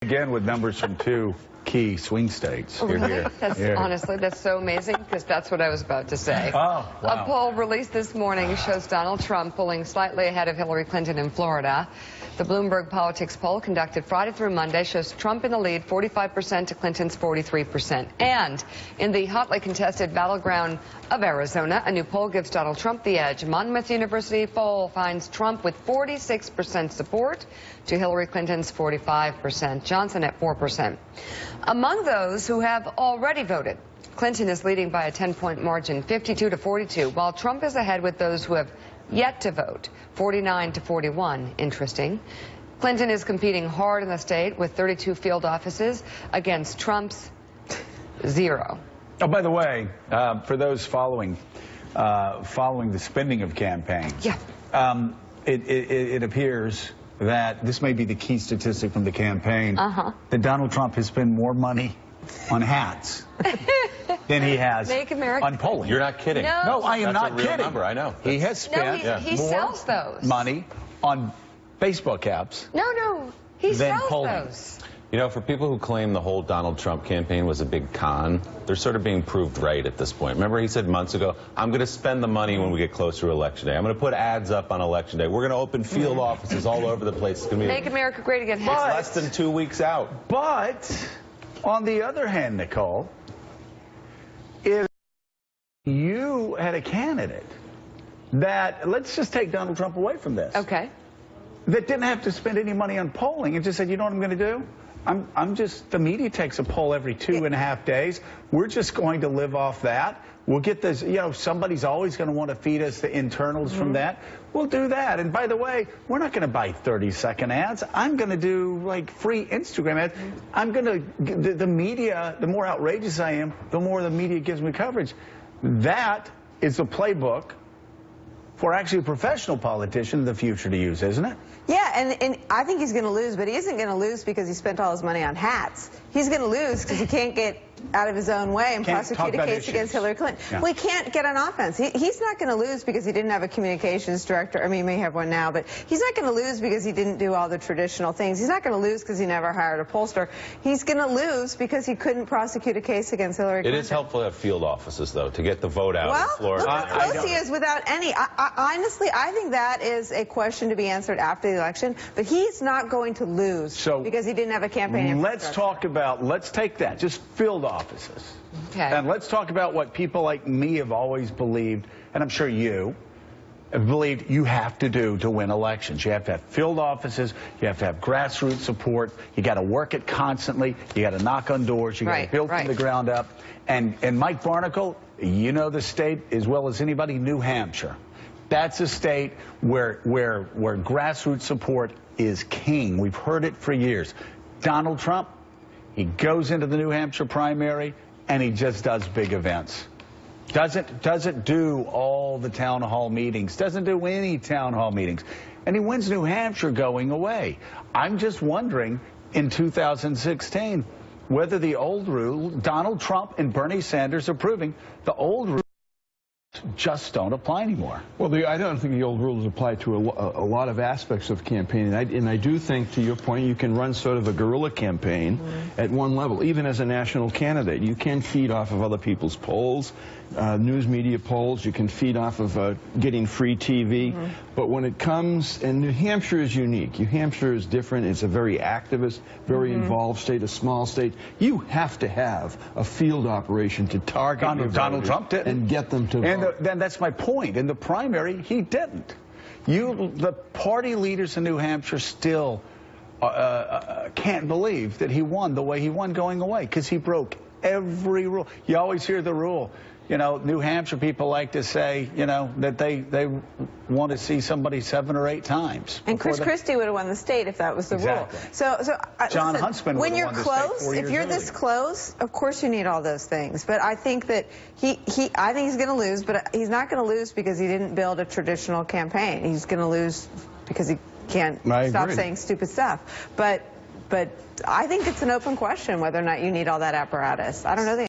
Again, with numbers from two key swing states. Really? Here. Honestly, that's so amazing, because that's what I was about to say. Oh, wow. A poll released this morning shows Donald Trump pulling slightly ahead of Hillary Clinton in Florida. The Bloomberg Politics poll conducted Friday through Monday shows Trump in the lead, 45% to Clinton's 43%. And in the hotly contested battleground of Arizona, a new poll gives Donald Trump the edge. Monmouth University poll finds Trump with 46% support to Hillary Clinton's 45%, Johnson at 4%. Among those who have already voted, Clinton is leading by a 10-point margin, 52 to 42, while Trump is ahead with those who have yet to vote, 49 to 41. Interesting. Clinton is competing hard in the state with 32 field offices against Trump's 0. Oh, by the way, for those following the spending of campaigns, it appears that this may be the key statistic from the campaign, that Donald Trump has spent more money on hats than he has on polling. You're not kidding. No, I am not kidding. Number, I know. He has spent he sells those. money on baseball caps No, he than sells polling. those. You know, for people who claim the whole Donald Trump campaign was a big con, they're sort of being proved right at this point. Remember, he said months ago, I'm going to spend the money when we get closer to Election Day. I'm going to put ads up on Election Day. We're going to open field offices all over the place. It's going to be Make America great again. It's less than 2 weeks out. But on the other hand, Nicolle, if you had a candidate that, let's just take Donald Trump away from this. Okay. That didn't have to spend any money on polling and just said, you know what I'm going to do? The media takes a poll every 2.5 days. We're just going to live off that. We'll get this, somebody's always going to want to feed us the internals from that. We'll do that. And by the way, we're not going to buy 30-second ads. I'm going to do like free Instagram ads. I'm going to, the media, the more outrageous I am, the more the media gives me coverage. That is the playbook for actually a professional politician in the future to use, isn't it? Yeah, and I think he's going to lose, but he isn't going to lose because he spent all his money on hats. He's going to lose because he can't get out of his own way and prosecute a case against Hillary Clinton. Yeah. Well, he can't get on offense. He's not going to lose because he didn't have a communications director. I mean, he may have one now, but he's not going to lose because he didn't do all the traditional things. He's not going to lose because he never hired a pollster. He's going to lose because he couldn't prosecute a case against Hillary Clinton. It is helpful to have field offices, though, to get the vote out in Florida. Look how close he is without any. Honestly, I think that is a question to be answered after the election, but he's not going to lose because he didn't have a campaign. Let's take that, just field offices. Okay. And let's talk about what people like me have always believed, and I'm sure you have believed you have to do to win elections. You have to have field offices, you have to have grassroots support, you got to work it constantly, you got to knock on doors, you got to build from the ground up. And Mike Barnicle, you know the state as well as anybody, New Hampshire. That's a state where grassroots support is king. We've heard it for years. Donald Trump, he goes into the New Hampshire primary and he just does big events. Doesn't do all the town hall meetings, doesn't do any town hall meetings. And he wins New Hampshire going away. I'm just wondering in 2016 whether the old rule, Donald Trump and Bernie Sanders are proving the old rule just don't apply anymore. Well, I don't think the old rules apply to a lot of aspects of campaigning. And I do think, to your point, you can run sort of a guerrilla campaign at one level, even as a national candidate. You can feed off of other people's polls, news media polls. You can feed off of getting free TV. But when it comes, and New Hampshire is unique. New Hampshire is different. It's a very activist, very involved state, a small state. You have to have a field operation to target Donald Trump did and get them to vote. Then that's my point. In the primary, he didn't. The party leaders in New Hampshire still can't believe that he won the way he won going away, because he broke every rule. You always hear the rule. New Hampshire people like to say, that they want to see somebody 7 or 8 times. And Chris Christie would have won the state if that was the rule. So John listen, Huntsman when you're won the state 4 close, years if you're this close, of course you need all those things. But I think that I think he's going to lose, but he's not going to lose because he didn't build a traditional campaign. He's going to lose because he can't stop saying stupid stuff. But I think it's an open question whether or not you need all that apparatus. I don't know the